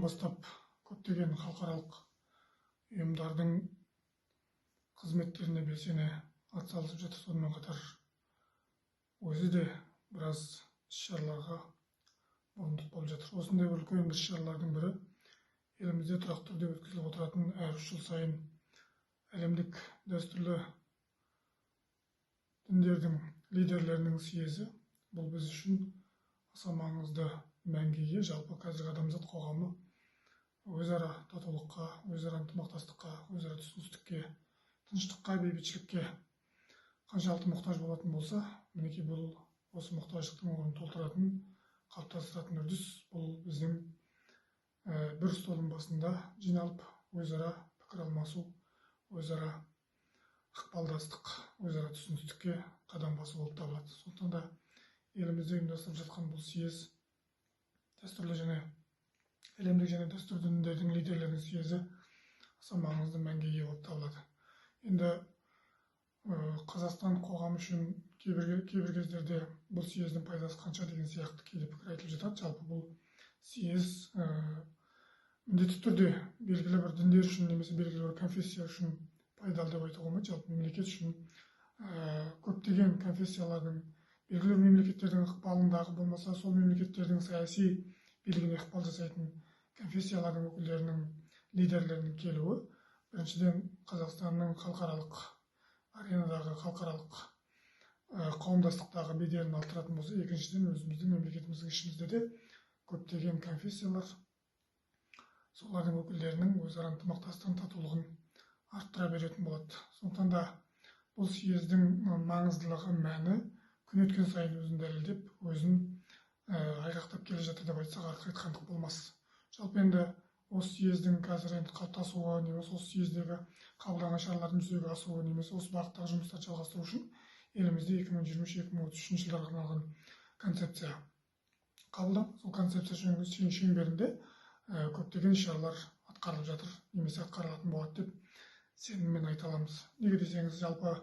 бастап көптеген халықаралық ұйымдардың қызметтеріне белсене атсалысып жатыр. Сонымен қатар өзі де біраз іс-шараларға мұрындық болып жатыр. Осындай үлкен іс-шаралардың бірі елімізде тұрақты түрде өткізіліп отыратын әр 3 жыл сайын әлемдік дәстүрлі діндердің лидерлерінің съезі. Бұл біз үшін аса маңызды мәнге ие. Жалпы қазіргі адамзат қоғамы өзара татулыққа, өзара ынтымақтастыққа, өзара түсіністікке, тыныштыққа, бейбітшілікке қаншалықты мұқтаж болатын болса, мінекей бұл осы мұқтаждықтың орнын толтыратын, қалыптастыратын үрдіс. Бұл біздің бір столдың басында жиналып өзара пікір алмасу, өзара ықпалдастық, өзара түсіністікке қадам басу болып табылады. Сондықтан да елімізде ұйымдастырылып жатқан бұл съез дәстүрлі және әлемдік және дәстүрлі діндердің лидерлерінің съезі аса маңызды мәнге ие болып табылады. Енді Қазақстан қоғамы үшін кейбір кездерде бұл съездің пайдасы қанша деген сияқты кейде пікір айтылып жатады. Жалпы бұл съез міндетті түрде белгілі бір діндер үшін немесе белгілі бір конфессия үшін пайдалы деп айтуға болмайды. Жалпы мемлекет үшін көптеген конфессиялардың белгілі мемлекеттердің ықпалындағы болмаса сол мемлекеттердің саяси билігіне ықпал жасайтын конфессиялардың өкілдерінің лидерлерінің келуі біріншіден Қазақстанның халықаралық аренадағы халықаралық қауымдастықтағы беделін арттыратын болса, екіншіден өзіміздің мемлекетіміздің ішімізде де көптеген конфессиялар солардың өкілдерінің өзара ынтымақтастығын, татулығын арттыра беретін болады. Сондықтан да бұл съездің маңыздылығы, мәні күн өткен сайын өзін дәлелдеп, өзін айғақтап келе жатыр деп айтсақ артық айтқандық болмас. Жалпы енді осы съездің қазір енді қалыптасуы, немесе осы съездегі қабылданған шаралардың жүзеге асуы, немесе осы бағыттағы жұмыстарды жалғастыру үшін елімізде 2023-2033 жылдарға арналған концепция қабылданып, сол концепция шеңберінде көптеген шаралар атқарылып жатыр, немесе атқарылатын болады деп сеніммен айта аламыз. Неге десеңіз, жалпы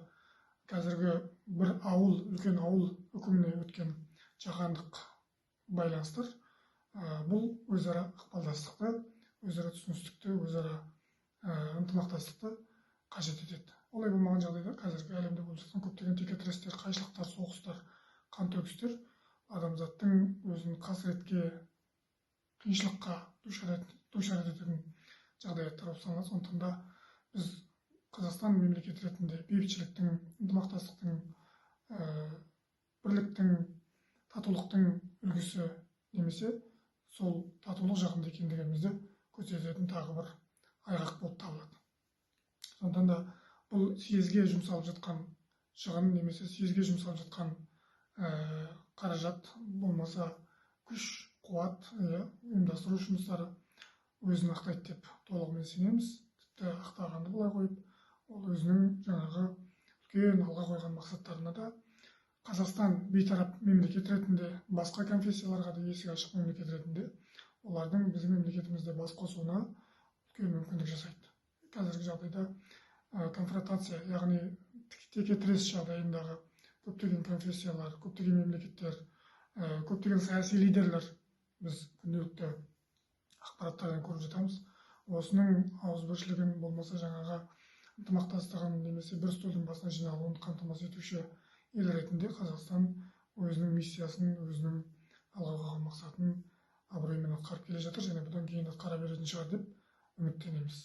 қазіргі бір ауыл, үлкен ауыл үкіміне өткен жаһандық байланыстар бұл өзара ықпалдастықты, өзара түсіністікті, өзара ынтымақтастықты қажет етеді. Олай болмаған жағдайда қазіргі әлемде болып жатқан көптеген текетірестер, қайшылықтар, соғыстар, қантөгістер адамзаттың өзін қасіретке, қиыншылыққа душар ететін жағдаяттар болып саналады. Сондықтан да біз Қазақстан мемлекеті ретінде бейбітшіліктің, ынтымақтастықтың, бірліктің, татулықтың үлгісі немесе сол татулық жағында екендігімізді көрсететін тағы бір айғақ болып табылады. Сондықтан да бұл съезге жұмсалып жатқан шығын немесе съезге жұмсалып жатқан қаражат болмаса күш, қуат, ұйымдастыру жұмыстары өзін ақтайды деп толығымен сенеміз. Тіпті ақтағанды былай қойып, ол өзінің жаңағы үлкен алға қойған мақсаттарына да Қазақстан бейтарап мемлекет ретінде, басқа конфессияларға да есік ашық мемлекет ретінде олардың біздің мемлекетімізде бас қосуына үлкен мүмкіндік жасайды. Қазіргі жағдайда конфронтация, яғни текетірес жағдайындағы көптеген конфессиялар, көптеген мемлекеттер, көптеген саяси лидерлер біз күнделікті ақпараттардан көріп жатамыз. Осының ауызбіршілігін болмаса жаңағы ынтымақтастығын немесе бір столдың басына жиналуын қамтамасыз етуші ел ретінде Қазақстан өзінің миссиясын, өзінің алға қойған мақсатын абыроймен атқарып келе жатыр және бұдан кейін атқара беретін шығар деп үміттенеміз.